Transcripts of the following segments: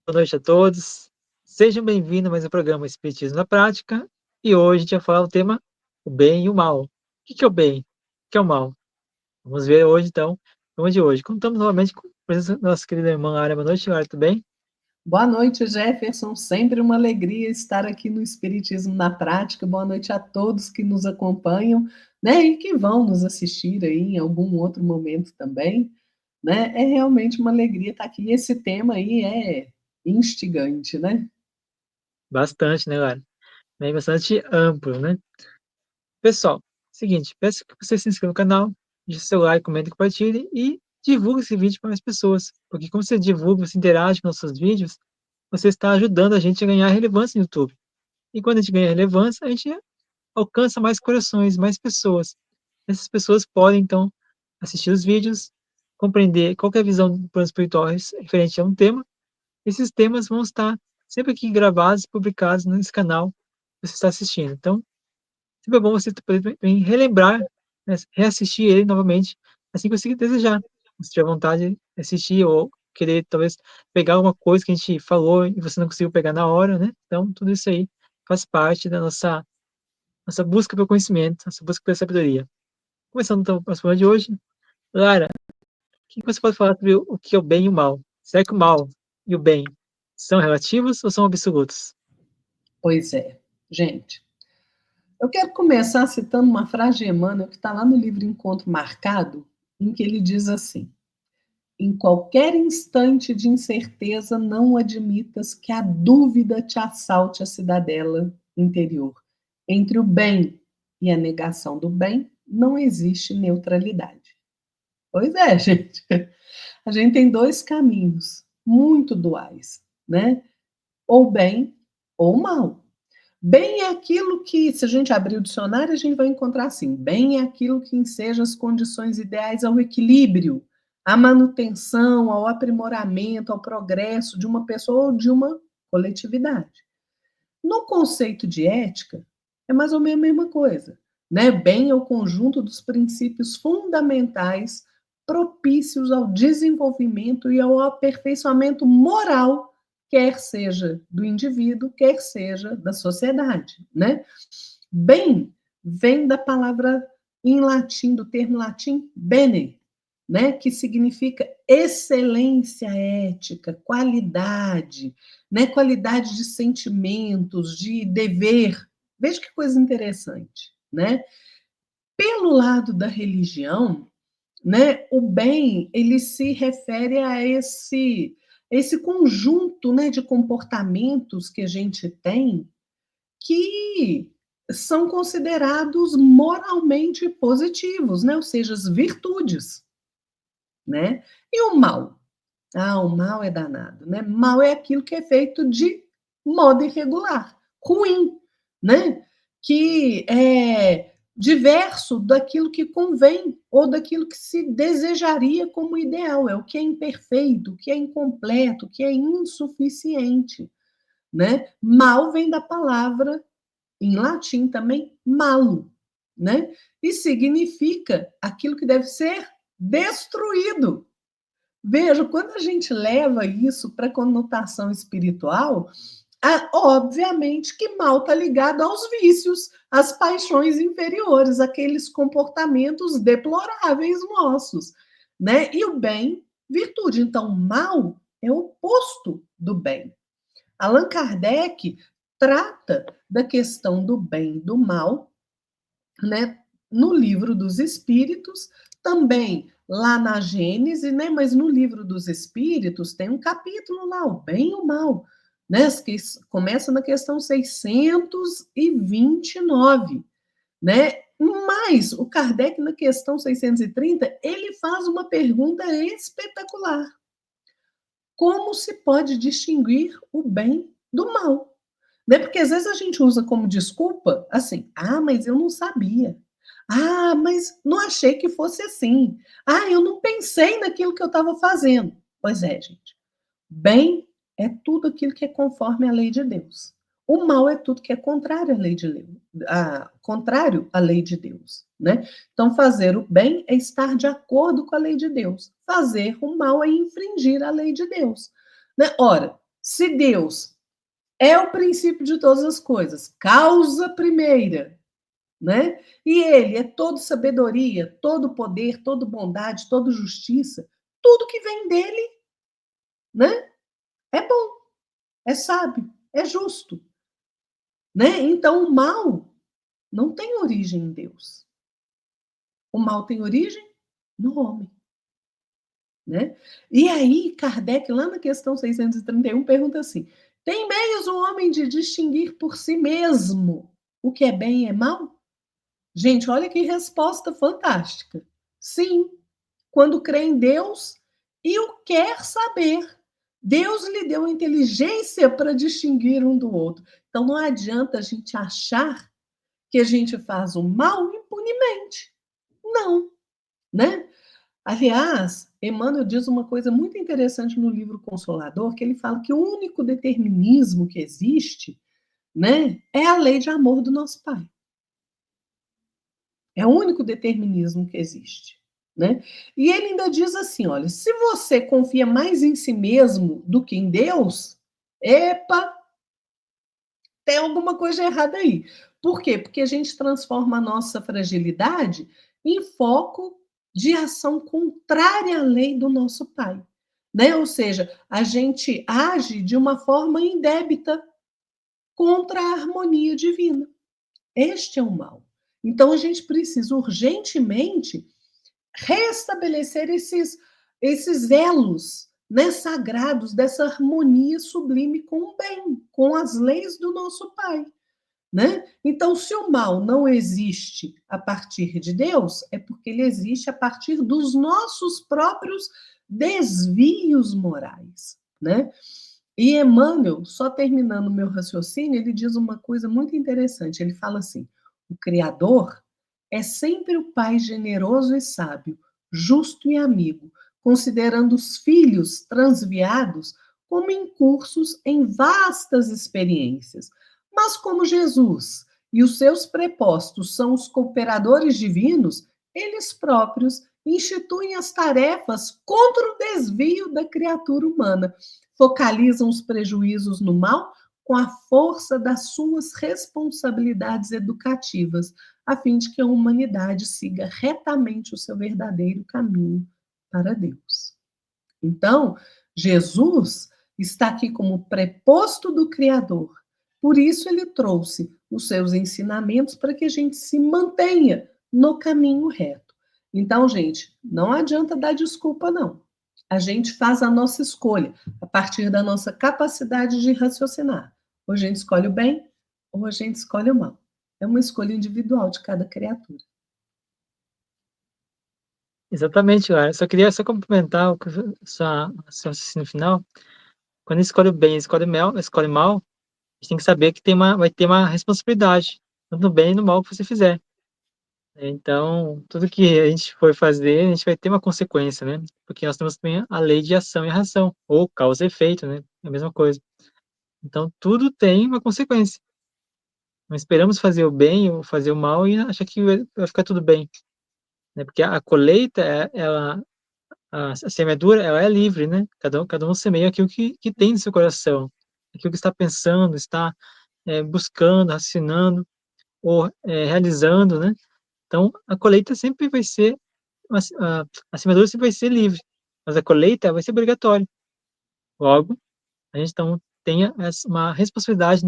Boa noite a todos. Sejam bem-vindos a mais um programa Espiritismo na Prática. E hoje a gente vai falar o tema o bem e o mal. O que é o bem? O que é o mal? Vamos ver hoje, então, o tema de hoje. Contamos novamente com a presença da nossa querida irmã Lara. Boa noite, Lara, tudo bem? Boa noite, Jefferson. Sempre uma alegria estar aqui no Espiritismo na Prática. Boa noite a todos que nos acompanham, né, e que vão nos assistir aí em algum outro momento também, né? É realmente uma alegria estar aqui. Esse tema aí é instigante, né? Bastante, né, Lara? Bem, bastante amplo, né? Pessoal, seguinte, peço que você se inscreva no canal, deixe seu like, comente, compartilhe e divulgue esse vídeo para mais pessoas. Porque como você divulga, você interage com nossos vídeos, você está ajudando a gente a ganhar relevância no YouTube. E quando a gente ganha relevância, a gente alcança mais corações, mais pessoas. Essas pessoas podem, então, assistir os vídeos, compreender qual que é a visão do plano espiritual referente a um tema. Esses temas vão estar sempre aqui gravados e publicados nesse canal que você está assistindo. Então, sempre é bom você poder relembrar, né, reassistir ele novamente, assim que você desejar. Se tiver vontade de assistir ou querer, talvez, pegar alguma coisa que a gente falou e você não conseguiu pegar na hora, né? Então, tudo isso aí faz parte da nossa busca pelo conhecimento, nossa busca pela sabedoria. Começando então o nosso programa de hoje, Lara, o que você pode falar sobre o que é o bem e o mal? Será que o mal e o bem são relativos ou são absolutos? Pois é. Gente, eu quero começar citando uma frase de Emmanuel que está lá no livro Encontro Marcado, em que ele diz assim: em qualquer instante de incerteza, não admitas que a dúvida te assalte a cidadela interior. Entre o bem e a negação do bem, não existe neutralidade. Pois é, gente. A gente tem dois caminhos muito duais, né? Ou bem ou mal. Bem é aquilo que, se a gente abrir o dicionário, a gente vai encontrar assim: bem é aquilo que enseja as condições ideais ao equilíbrio, à manutenção, ao aprimoramento, ao progresso de uma pessoa ou de uma coletividade. No conceito de ética, é mais ou menos a mesma coisa. Né? Bem é o conjunto dos princípios fundamentais propícios ao desenvolvimento e ao aperfeiçoamento moral, quer seja do indivíduo, quer seja da sociedade. Né? Bem vem da palavra em latim, do termo latim bene, né, que significa excelência ética, qualidade, né, qualidade de sentimentos, de dever. Veja que coisa interessante, né? Pelo lado da religião, né, o bem ele se refere a esse conjunto, né, de comportamentos que a gente tem que são considerados moralmente positivos, né? Ou seja, as virtudes, né? E o mal? Ah, o mal é danado, né? Mal é aquilo que é feito de modo irregular, ruim, né? Que é diverso daquilo que convém ou daquilo que se desejaria como ideal, é o que é imperfeito, o que é incompleto, o que é insuficiente, né? Mal vem da palavra em latim também malo, né? E significa aquilo que deve ser destruído. Veja, quando a gente leva isso para a conotação espiritual, obviamente que mal está ligado aos vícios, às paixões inferiores, aqueles comportamentos deploráveis nossos, né? E o bem, virtude. Então, mal é o oposto do bem. Allan Kardec trata da questão do bem e do mal, né, no livro dos Espíritos, também lá na Gênese, né, mas no livro dos Espíritos tem um capítulo lá, o bem e o mal, né, que começa na questão 629, né? Mas o Kardec, na questão 630, ele faz uma pergunta espetacular. Como se pode distinguir o bem do mal? Né? Porque às vezes a gente usa como desculpa assim: ah, mas eu não sabia. Ah, mas não achei que fosse assim. Ah, eu não pensei naquilo que eu estava fazendo. Pois é, gente. Bem é tudo aquilo que é conforme a lei de Deus. O mal é tudo que é contrário à lei de Deus, contrário à lei de Deus, né? Então, fazer o bem é estar de acordo com a lei de Deus. Fazer o mal é infringir a lei de Deus, né? Ora, Se Deus é o princípio de todas as coisas, causa primeira, né? E ele é todo sabedoria, todo poder, todo bondade, todo justiça, tudo que vem dele, né? É bom, é sábio, é justo, né? Então o mal não tem origem em Deus. O mal tem origem no homem, né? E aí Kardec, lá na questão 631, pergunta assim: tem meios o homem de distinguir por si mesmo o que é bem e é mal? Gente, olha que resposta fantástica. Sim, quando crê em Deus e o quer saber. Deus lhe deu inteligência para distinguir um do outro. Então não adianta a gente achar que a gente faz o mal impunemente. Não, né? Aliás, Emmanuel diz uma coisa muito interessante no livro Consolador, que ele fala que o único determinismo que existe, né, é a lei de amor do nosso Pai. É o único determinismo que existe, né? E ele ainda diz assim, olha, se você confia mais em si mesmo do que em Deus, epa, tem alguma coisa errada aí. Por quê? Porque a gente transforma a nossa fragilidade em foco de ação contrária à lei do nosso Pai, né? Ou seja, a gente age de uma forma indébita contra a harmonia divina. Este é o mal. Então a gente precisa urgentemente restabelecer esses elos, né, sagrados dessa harmonia sublime com o bem, com as leis do nosso Pai. Né? Então, se o mal não existe a partir de Deus, é porque ele existe a partir dos nossos próprios desvios morais. Né? E Emmanuel, só terminando o meu raciocínio, ele diz uma coisa muito interessante. Ele fala assim: o Criador é sempre o Pai generoso e sábio, justo e amigo, considerando os filhos transviados como incursos em vastas experiências. Mas como Jesus e os seus prepostos são os cooperadores divinos, eles próprios instituem as tarefas contra o desvio da criatura humana, focalizam os prejuízos no mal com a força das suas responsabilidades educativas, a fim de que a humanidade siga retamente o seu verdadeiro caminho para Deus. Então, Jesus está aqui como preposto do Criador. Por isso, ele trouxe os seus ensinamentos para que a gente se mantenha no caminho reto. Então, gente, não adianta dar desculpa, não. A gente faz a nossa escolha a partir da nossa capacidade de raciocinar. Ou a gente escolhe o bem, ou a gente escolhe o mal. É uma escolha individual de cada criatura. Exatamente, Lara. Só queria só complementar o que seu raciocínio final. Quando escolhe o bem, escolhe mal, a gente tem que saber que vai ter uma responsabilidade, tanto no bem e no mal que você fizer. Então, tudo que a gente for fazer, a gente vai ter uma consequência, né? Porque nós temos também a lei de ação e reação, ou causa e efeito, né? É a mesma coisa. Então, tudo tem uma consequência. Não esperamos fazer o bem ou fazer o mal e achar que vai ficar tudo bem, né? Porque a colheita, a semeadura, ela é livre, né? Cada um semeia aquilo que tem no seu coração, aquilo que está pensando, está buscando, raciocinando ou realizando, né? Então, a colheita sempre vai ser, a semeadura sempre vai ser livre, mas a colheita vai ser obrigatória. Logo, a gente então tenha uma responsabilidade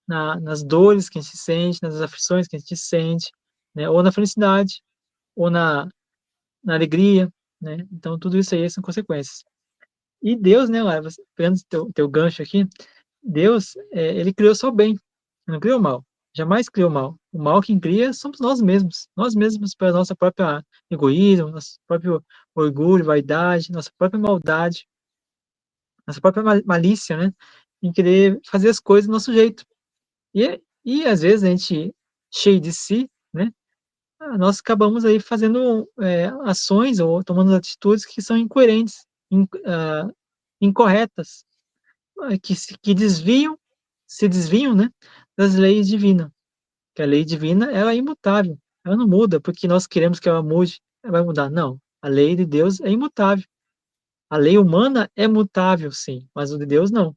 nas dores que a gente sente, nas aflições que a gente sente, né? Ou na felicidade, ou na alegria, né? Então, tudo isso aí são consequências. E Deus, né, Lara, pegando teu gancho aqui, Deus, ele criou só o bem, não criou o mal. Jamais criou o mal. O mal quem cria somos nós mesmos. Nós mesmos, pela nossa própria egoísmo, nosso próprio orgulho, vaidade, nossa própria maldade, nossa própria malícia, né? Em querer fazer as coisas do nosso jeito. E às vezes a gente, cheio de si, né? Nós acabamos aí fazendo ações ou tomando atitudes que são incoerentes, incorretas, que se desviam, né, das leis divinas. Que a lei divina, ela é imutável, ela não muda porque nós queremos que ela mude, ela vai mudar. Não, a lei de Deus é imutável. A lei humana é mutável, sim, mas o de Deus não.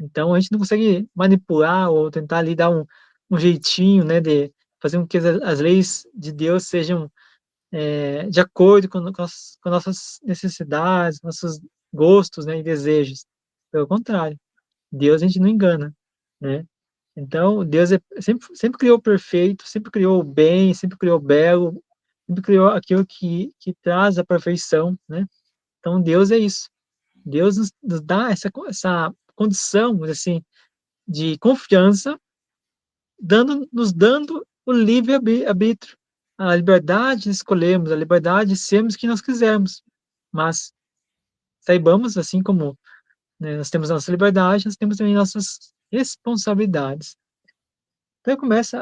Então a gente não consegue manipular ou tentar ali dar um jeitinho, né, de fazer com que as leis de Deus sejam, de acordo com nossas necessidades, nossos gostos, né, e desejos. Pelo contrário, Deus a gente não engana, né. Então Deus sempre criou o perfeito, sempre criou o bem, sempre criou o belo, sempre criou aquilo que traz a perfeição, né. Então Deus é isso. Deus nos dá essa condição, vamos dizer assim, de confiança, nos dando o livre arbítrio, a liberdade de escolhermos, a liberdade de sermos quem nós quisermos. Mas saibamos, assim como, né, nós temos a nossa liberdade, nós temos também nossas responsabilidades. Então eu começo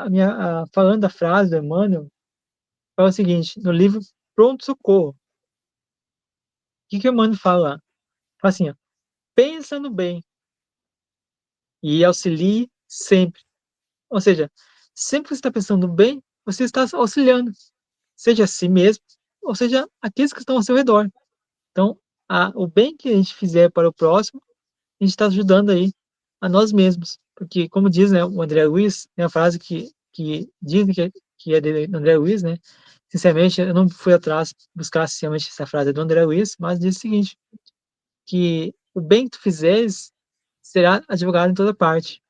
falando a frase do Emmanuel, fala o seguinte, no livro Pronto Socorro, o que o Emmanuel fala lá? Fala assim, ó: "Pensa no bem e auxilie sempre". Ou seja, sempre que você está pensando no bem, você está auxiliando, seja a si mesmo, ou seja, aqueles que estão ao seu redor. Então, o bem que a gente fizer para o próximo, a gente está ajudando aí a nós mesmos. Porque, como diz, né, o André Luiz, tem a frase que dizem que é do André Luiz, né? Sinceramente, eu não fui atrás buscar se realmente essa frase é do André Luiz, mas diz o seguinte, que o bem que tu fizeres será advogado em toda parte.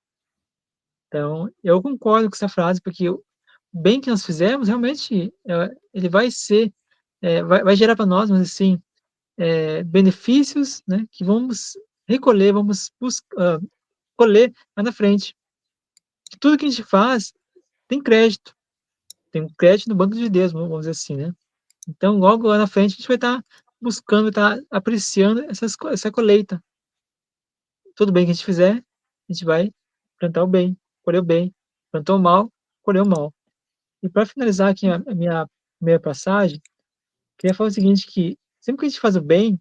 Então, eu concordo com essa frase, porque o bem que nós fizermos, realmente, ele vai ser, vai gerar para nós, mas assim, benefícios, né, que vamos recolher, colher lá na frente. Tudo que a gente faz tem crédito, tem um crédito no banco de Deus, vamos dizer assim, né. Então, logo lá na frente, a gente vai estar buscando, estar apreciando essa colheita. Tudo bem que a gente fizer, a gente vai plantar o bem, colher o bem, plantou o mal, colher o mal. E para finalizar aqui a minha primeira passagem, queria falar o seguinte, que sempre que a gente faz o bem,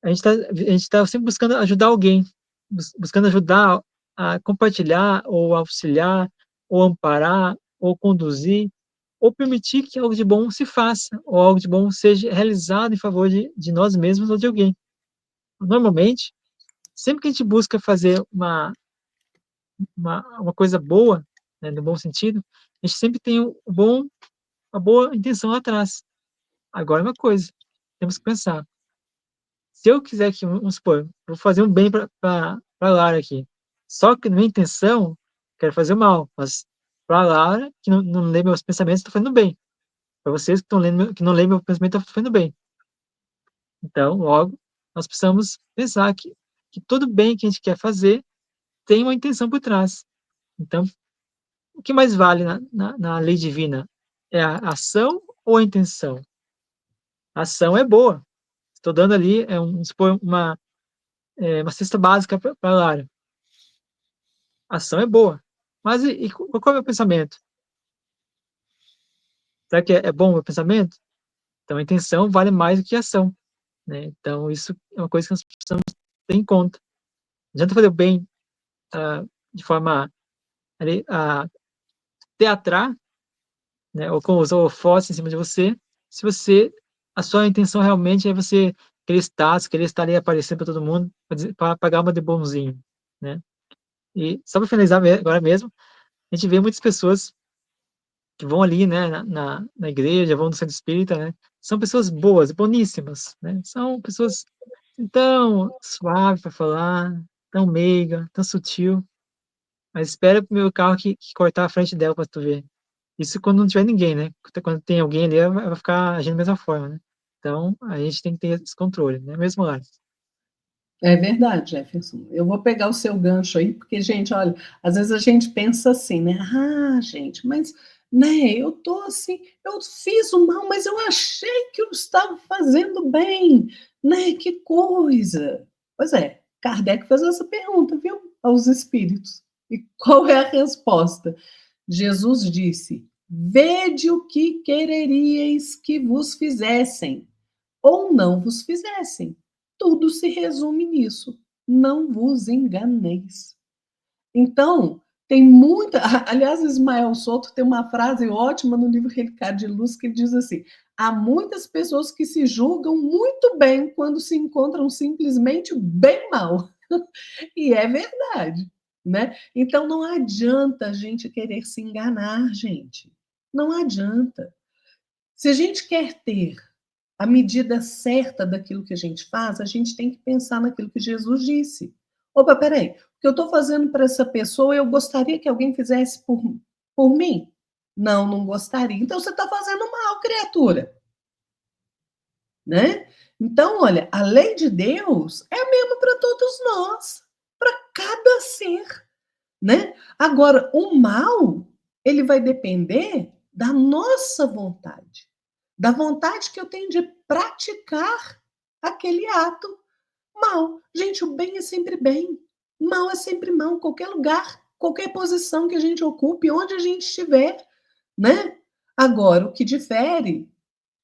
a gente tá sempre buscando ajudar alguém, buscando ajudar a compartilhar, ou auxiliar, ou amparar, ou conduzir, ou permitir que algo de bom se faça, ou algo de bom seja realizado em favor de nós mesmos ou de alguém. Normalmente, sempre que a gente busca fazer uma coisa boa, né, no bom sentido, a gente sempre tem uma boa intenção lá atrás. Agora uma coisa, temos que pensar, se eu quiser que, vamos supor, vou fazer um bem pra Lara aqui, só que na minha intenção, quero fazer o mal, mas pra Lara, que não lê meus pensamentos, estou fazendo bem. Para vocês que estão lendo que não lê meu pensamento, estou fazendo bem. Então, logo, nós precisamos pensar que todo bem que a gente quer fazer tem uma intenção por trás. Então, o que mais vale na lei divina? É a ação ou a intenção? A ação é boa. Estou dando ali, vamos supor, uma cesta básica para a Lara. A ação é boa. Mas qual é o meu pensamento? Será que é bom o meu pensamento? Então, a intenção vale mais do que a ação, né? Então, isso é uma coisa que nós precisamos ter em conta. Não adianta fazer o bem, de forma ali, teatral, né, ou com os holofotes em cima de você, se a sua intenção realmente é você querer status, querer estar ali aparecendo para todo mundo, para pagar uma de bonzinho, né? E só para finalizar agora mesmo, a gente vê muitas pessoas que vão ali, né, na igreja, vão no centro espírita, né, são pessoas boas, boníssimas, né, são pessoas tão suave para falar, tão meiga, tão sutil, mas espera o meu carro que cortar a frente dela para tu ver. Isso quando não tiver ninguém, né, quando tem alguém ali, ela vai ficar agindo da mesma forma, né. Então, a gente tem que ter esse controle, né, mesmo lá. É verdade, Jefferson. Eu vou pegar o seu gancho aí, porque, gente, olha, às vezes a gente pensa assim, né? Ah, gente, mas, né, eu tô assim, eu fiz o mal, mas eu achei que eu estava fazendo bem, né? Que coisa. Pois é, Kardec fez essa pergunta, viu, aos espíritos. E qual é a resposta? Jesus disse: Vede o que quereríeis que vos fizessem ou não vos fizessem. Tudo se resume nisso. Não vos enganeis. Então, tem muita. Aliás, Ismael Souto tem uma frase ótima no livro Relicário de Luz que ele diz assim: há muitas pessoas que se julgam muito bem quando se encontram simplesmente bem mal. E é verdade, né? Então não adianta a gente querer se enganar, gente. Não adianta. Se a gente quer ter a medida certa daquilo que a gente faz, a gente tem que pensar naquilo que Jesus disse. Opa, peraí, o que eu estou fazendo para essa pessoa, eu gostaria que alguém fizesse por mim? Não, não gostaria. Então você está fazendo mal, criatura, né? Então, olha, a lei de Deus é a mesma para todos nós, para cada ser, né? Agora, o mal, ele vai depender da nossa vontade, da vontade que eu tenho de praticar aquele ato mal. Gente, o bem é sempre bem, mal é sempre mal, qualquer lugar, qualquer posição que a gente ocupe, onde a gente estiver, né? Agora, o que difere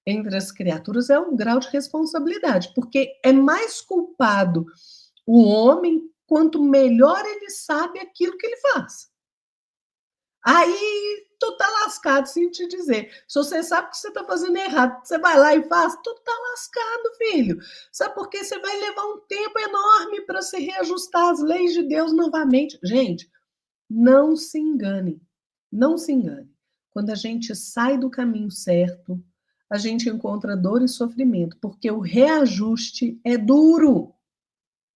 entre as criaturas é o grau de responsabilidade, porque é mais culpado o homem quanto melhor ele sabe aquilo que ele faz. Aí tu tá lascado, sem te dizer. Se você sabe que você tá fazendo errado, você vai lá e faz, tu tá lascado, filho. Sabe por quê? Você vai levar um tempo enorme para se reajustar às leis de Deus novamente. Gente, não se enganem. Não se engane. Quando a gente sai do caminho certo, a gente encontra dor e sofrimento, porque o reajuste é duro.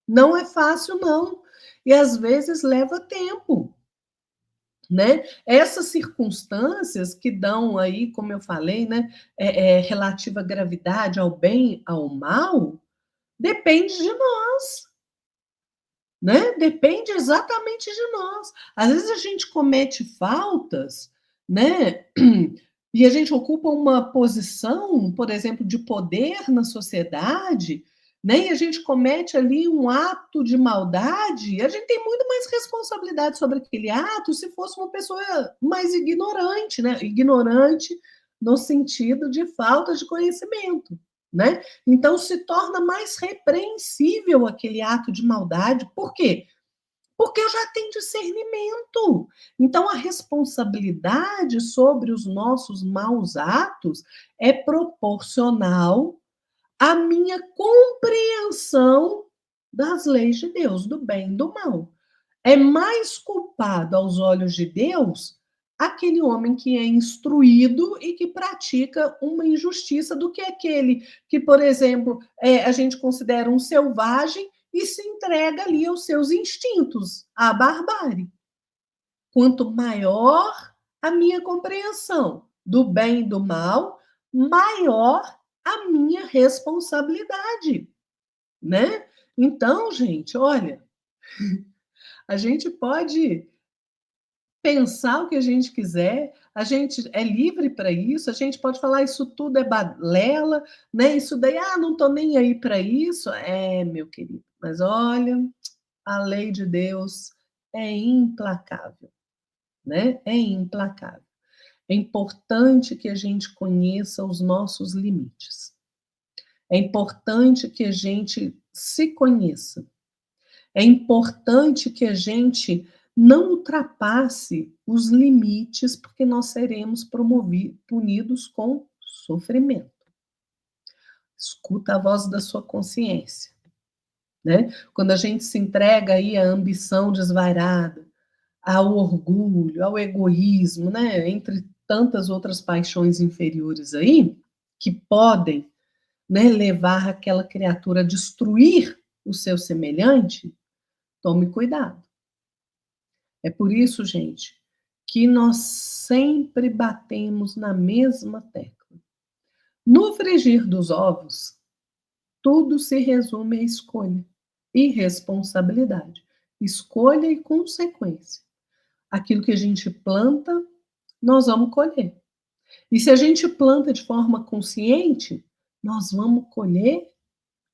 Não é fácil, não. E às vezes leva tempo, né? Essas circunstâncias que dão aí, como eu falei, né, relativa gravidade ao bem, ao mal, depende de nós, né? Depende exatamente de nós. Às vezes a gente comete faltas, né? E a gente ocupa uma posição, por exemplo, de poder na sociedade, né? E a gente comete ali um ato de maldade, a gente tem muito mais responsabilidade sobre aquele ato se fosse uma pessoa mais ignorante, né? Ignorante no sentido de falta de conhecimento, né? Então se torna mais repreensível aquele ato de maldade. Por quê? Porque eu já tenho discernimento. Então a responsabilidade sobre os nossos maus atos é proporcional à minha compreensão das leis de Deus, do bem e do mal. É mais culpado aos olhos de Deus aquele homem que é instruído e que pratica uma injustiça do que aquele que, por exemplo, a gente considera um selvagem e se entrega ali aos seus instintos, à barbárie. Quanto maior a minha compreensão do bem e do mal, maior a minha responsabilidade, né? Então, gente, olha, a gente pode pensar o que a gente quiser, a gente é livre para isso, a gente pode falar isso tudo é balela, né? Isso daí, não estou nem aí para isso. É, meu querido, mas olha, a lei de Deus é implacável, né? É implacável. É importante que a gente conheça os nossos limites. É importante que a gente se conheça. É importante que a gente não ultrapasse os limites, porque nós seremos punidos com sofrimento. Escuta a voz da sua consciência, né? Quando a gente se entrega aí à ambição desvairada, ao orgulho, ao egoísmo, né? Entre tantas outras paixões inferiores aí, que podem, né, levar aquela criatura a destruir o seu semelhante, tome cuidado. É por isso, gente, que nós sempre batemos na mesma tecla. No frigir dos ovos, tudo se resume à escolha e responsabilidade. Escolha e consequência. Aquilo que a gente planta, nós vamos colher. E se a gente planta de forma consciente, nós vamos colher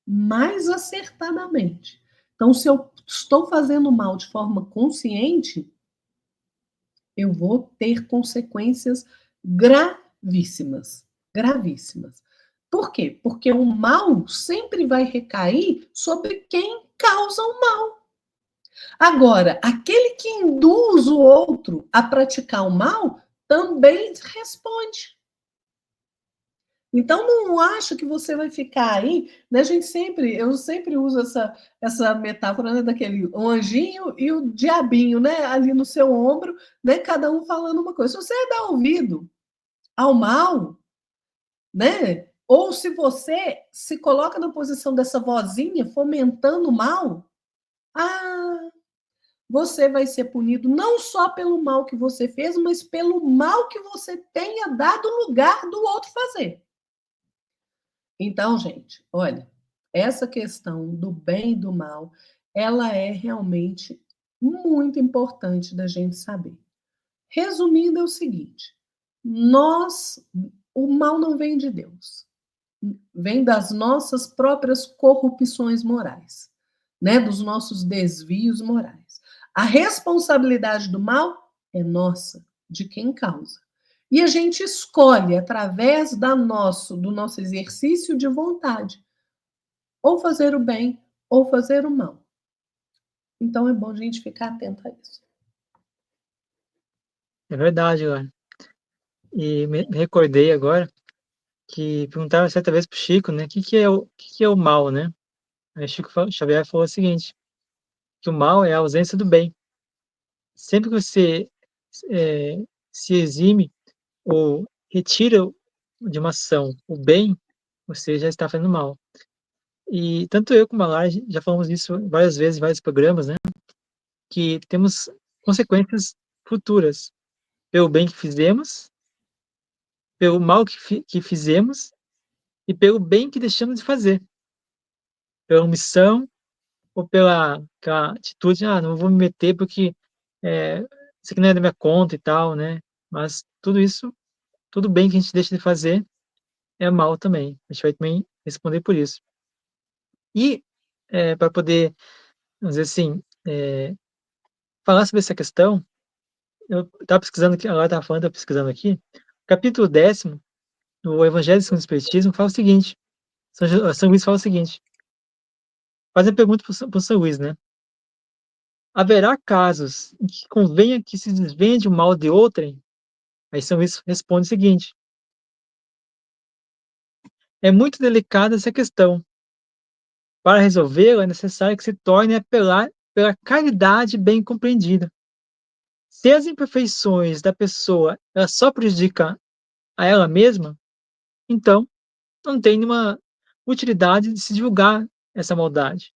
mais acertadamente. Então, se eu estou fazendo mal de forma consciente, eu vou ter consequências gravíssimas. Gravíssimas. Por quê? Porque o mal sempre vai recair sobre quem causa o mal. Agora, aquele que induz o outro a praticar o mal também responde. Então não acha que você vai ficar aí, né, eu sempre uso essa metáfora, né, daquele o anjinho e o diabinho, né, ali no seu ombro, né, cada um falando uma coisa. Se você dá ouvido ao mal, né, ou se você se coloca na posição dessa vozinha fomentando o mal, ah, você vai ser punido não só pelo mal que você fez, mas pelo mal que você tenha dado lugar do outro fazer. Então, gente, olha, essa questão do bem e do mal, ela é realmente muito importante da gente saber. Resumindo, é o seguinte: nós, o mal não vem de Deus, vem das nossas próprias corrupções morais, né? Dos nossos desvios morais. A responsabilidade do mal é nossa, de quem causa. E a gente escolhe, através do nosso exercício de vontade, ou fazer o bem ou fazer o mal. Então é bom a gente ficar atento a isso. É verdade, Luana. E me recordei agora que perguntaram certa vez para o Chico, né, o que que é o mal, né? Aí Xavier falou o seguinte, que o mal é a ausência do bem. Sempre que você, eh, se exime ou retira de uma ação o bem, você já está fazendo mal. E tanto eu como a Lara já falamos isso várias vezes em vários programas, né, que temos consequências futuras pelo bem que fizemos, pelo mal que fizemos e pelo bem que deixamos de fazer, pela omissão ou pela aquela atitude: "Ah, não vou me meter porque, eh, isso aqui não é da minha conta e tal", né. Mas tudo isso, tudo bem que a gente deixa de fazer é mal também. A gente vai também responder por isso. E, pra poder, vamos dizer assim, falar sobre essa questão, eu estava pesquisando aqui, agora estava falando, estava pesquisando aqui, capítulo 10º do Evangelho segundo o Espiritismo fala o seguinte, São Luís fala o seguinte, faz a pergunta para o São Luís, né: "Haverá casos em que convenha que se desvende o mal de outrem?" Aí São Luís responde o seguinte: "É muito delicada essa questão. Para resolvê-la é necessário que se torne a apelar pela caridade bem compreendida. Se as imperfeições da pessoa ela só prejudica a ela mesma, então não tem nenhuma utilidade de se divulgar essa maldade.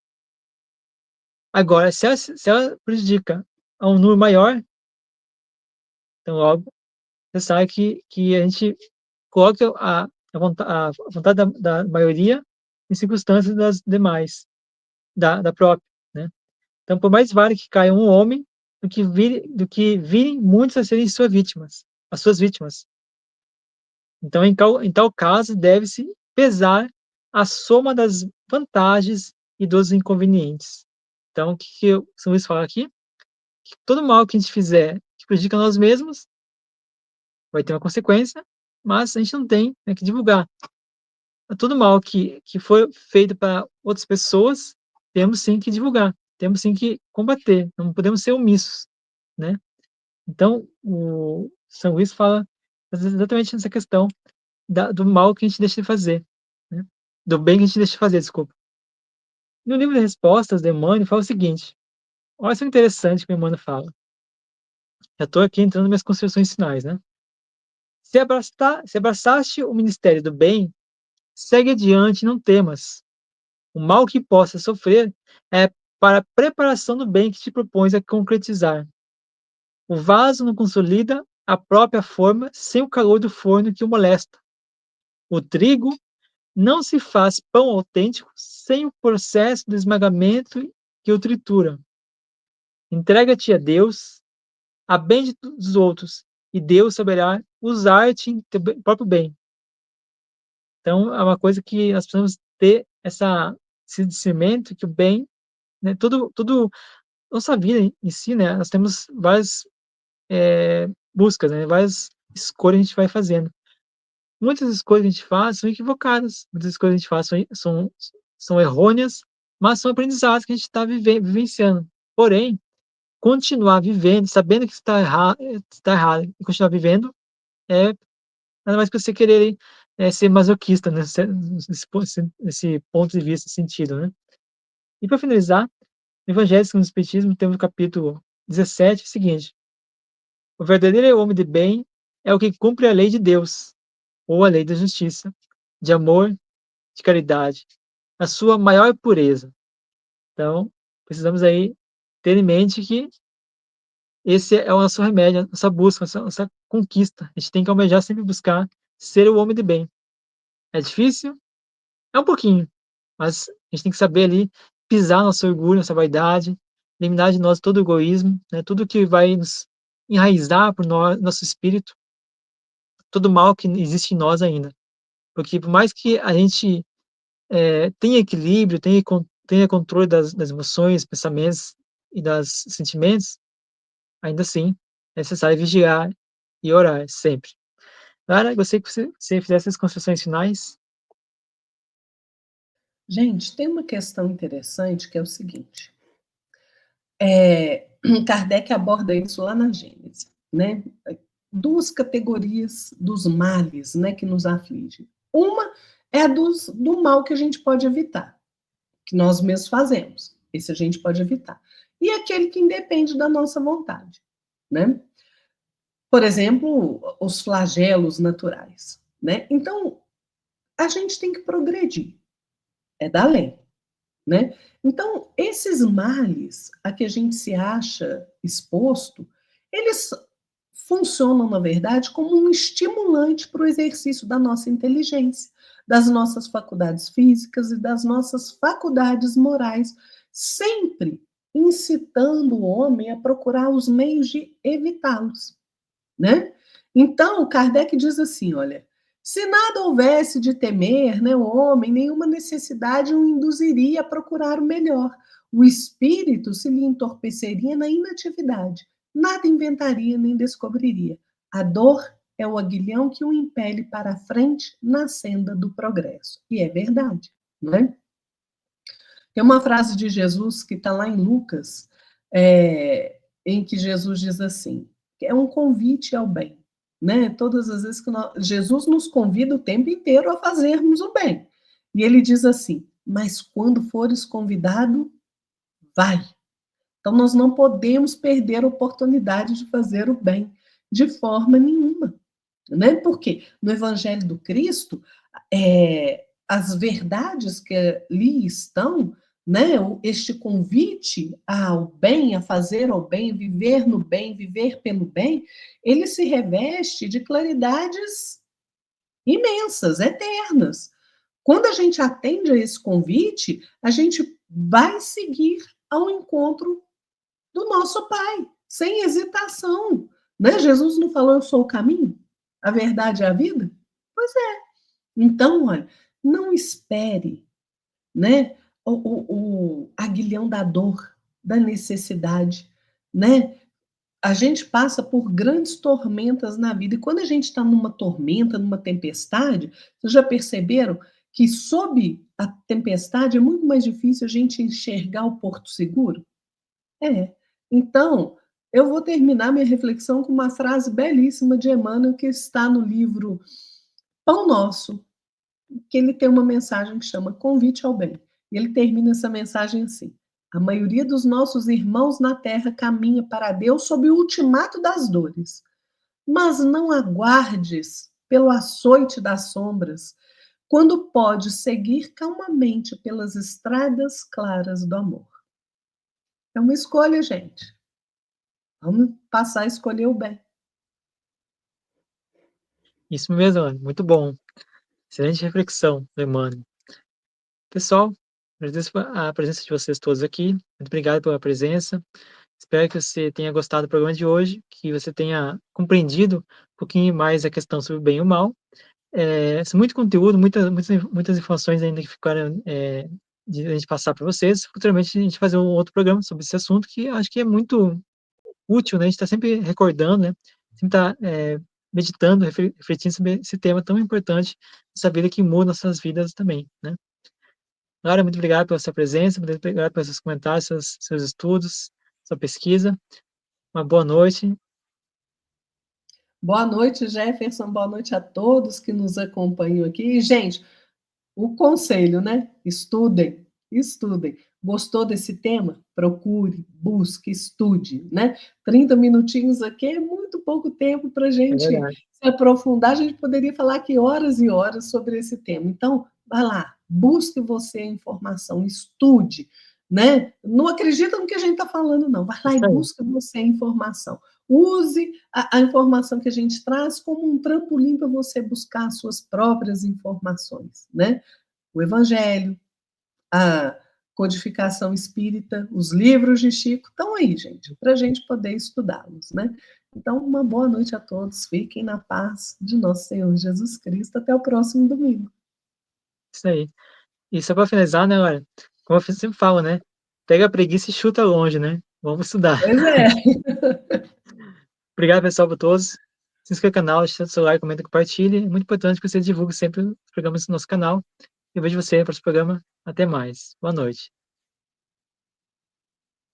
Agora, se ela prejudica a um número maior, então logo é necessário que a gente coloque a vontade da maioria em circunstâncias das demais, da própria, né. Então, por mais vale que caia um homem, do que virem muitos a serem as suas vítimas. Então, em tal caso, deve-se pesar a soma das vantagens e dos inconvenientes. Então, o que o São Luís fala aqui? Que todo mal que a gente fizer que prejudica nós mesmos, vai ter uma consequência, mas a gente não tem, né, que divulgar. Todo mal que for feito para outras pessoas, temos sim que divulgar, temos sim que combater, não podemos ser omissos, né. Então, o São Luís fala exatamente nessa questão do mal que a gente deixa de fazer, né, do bem que a gente deixa de fazer, desculpa. No livro de respostas de Emmanuel fala o seguinte, olha só que interessante que o Emmanuel fala, já estou aqui entrando nas minhas considerações finais, né. Se abraçaste o ministério do bem, segue adiante, não temas. O mal que possa sofrer é para a preparação do bem que te propões a concretizar. O vaso não consolida a própria forma sem o calor do forno que o molesta. O trigo não se faz pão autêntico sem o processo do esmagamento que o tritura. Entrega-te a Deus, a bem dos outros, e Deus saberá usar-te em teu próprio bem. Então, é uma coisa que nós precisamos ter esse discernimento que o bem, né, tudo nossa vida em si, né, nós temos várias, buscas, né, várias escolhas que a gente vai fazendo. Muitas escolhas que a gente faz são equivocadas, muitas escolhas que a gente faz são errôneas, mas são aprendizados que a gente está vivenciando. Porém, continuar vivendo, sabendo que está errado e continuar vivendo, é nada mais que você querer ser masoquista nesse ponto de vista, sentido, né. E para finalizar, no Evangelho segundo o Espiritismo, temos o capítulo 17, o seguinte: "O verdadeiro homem de bem é o que cumpre a lei de Deus, ou a lei da justiça, de amor, de caridade, a sua maior pureza". Então, precisamos aí ter em mente que esse é o nosso remédio, a nossa busca, a nossa conquista. A gente tem que almejar sempre buscar ser o homem de bem. É difícil? É um pouquinho, mas a gente tem que saber ali pisar nosso orgulho, nossa vaidade, eliminar de nós todo o egoísmo, né, tudo que vai nos enraizar para o nosso espírito, todo mal que existe em nós ainda. Porque por mais que a gente, tenha equilíbrio, tenha controle das emoções, pensamentos e das sentimentos, ainda assim é necessário vigiar e orar sempre. Clara, gostaria que você fizesse as considerações finais. Gente, tem uma questão interessante que é o seguinte, Kardec aborda isso lá na Gênese, né? Duas categorias dos males, né, que nos afligem. Uma é a do mal que a gente pode evitar, que nós mesmos fazemos. Esse a gente pode evitar. E aquele que independe da nossa vontade, né? Por exemplo, os flagelos naturais, né? Então, a gente tem que progredir, é da lei, né? Então, esses males a que a gente se acha exposto, eles funcionam, na verdade, como um estimulante para o exercício da nossa inteligência, das nossas faculdades físicas e das nossas faculdades morais, sempre incitando o homem a procurar os meios de evitá-los, né? Então, Kardec diz assim, olha, se nada houvesse de temer, né, o homem, nenhuma necessidade o induziria a procurar o melhor. O espírito se lhe entorpeceria na inatividade, nada inventaria nem descobriria. A dor é o aguilhão que o impele para a frente na senda do progresso. E é verdade, né? Tem uma frase de Jesus que está lá em Lucas, em que Jesus diz assim: é um convite ao bem, né? Todas as vezes que Jesus nos convida o tempo inteiro a fazermos o bem. E ele diz assim: mas quando fores convidado, vai. Então nós não podemos perder a oportunidade de fazer o bem de forma nenhuma, né? Porque no Evangelho do Cristo, as verdades que ali estão, né? Este convite ao bem, a fazer o bem, viver pelo bem, ele se reveste de claridades imensas, eternas. Quando a gente atende a esse convite, a gente vai seguir ao encontro do nosso Pai, sem hesitação. Né? Jesus não falou, eu sou o caminho, a verdade e a vida? Pois é. Então, olha, não espere, né, o aguilhão da dor, da necessidade, né? A gente passa por grandes tormentas na vida, e quando a gente está numa tormenta, numa tempestade, vocês já perceberam que sob a tempestade é muito mais difícil a gente enxergar o porto seguro? É. Então, eu vou terminar minha reflexão com uma frase belíssima de Emmanuel, que está no livro Pão Nosso, que ele tem uma mensagem que chama Convite ao Bem. E ele termina essa mensagem assim: a maioria dos nossos irmãos na terra caminha para Deus sob o ultimato das dores, mas não aguardes pelo açoite das sombras, quando pode seguir calmamente pelas estradas claras do amor. É uma escolha, gente. Vamos passar a escolher o bem. Isso mesmo, Ana, muito bom. Excelente reflexão do Emmanuel. Pessoal, agradeço a presença de vocês todos aqui. Muito obrigado pela presença. Espero que você tenha gostado do programa de hoje, que você tenha compreendido um pouquinho mais a questão sobre o bem e o mal. São muito conteúdo, muitas informações ainda que ficaram, de a gente passar para vocês. Futuramente a gente fazer um outro programa sobre esse assunto que eu acho que é muito útil, né, a gente está sempre recordando, né, sempre tá, meditando, refletindo sobre esse tema tão importante, essa vida que muda nossas vidas também, né. Clara, muito obrigado pela sua presença, muito obrigado pelos seus comentários, seus estudos, sua pesquisa. Uma boa noite. Boa noite, Jefferson. Boa noite a todos que nos acompanham aqui. E, gente, o conselho, né? Estudem, estudem. Gostou desse tema? Procure, busque, estude, né? 30 minutinhos aqui é muito pouco tempo para a É gente verdade. se aprofundar. A gente poderia falar aqui horas e horas sobre esse tema. Então, vá lá, busque você a informação, estude, né? Não acredita no que a gente está falando, não. Vai lá e Isso aí. busque você a informação. Use a informação que a gente traz como um trampolim para você buscar as suas próprias informações, né? O Evangelho, a codificação espírita, os livros de Chico, estão aí, gente, para a gente poder estudá-los, né? Então, uma boa noite a todos, fiquem na paz de nosso Senhor Jesus Cristo, até o próximo domingo. Isso aí. E só para finalizar, né, olha, como eu sempre falo, né, pega a preguiça e chuta longe, né, vamos estudar. Pois é. Obrigado, pessoal, por todos. Se inscreva no canal, deixa seu like, comenta, compartilhe. É muito importante que você divulgue sempre os programas do nosso canal. Eu vejo você no próximo programa. Até mais. Boa noite.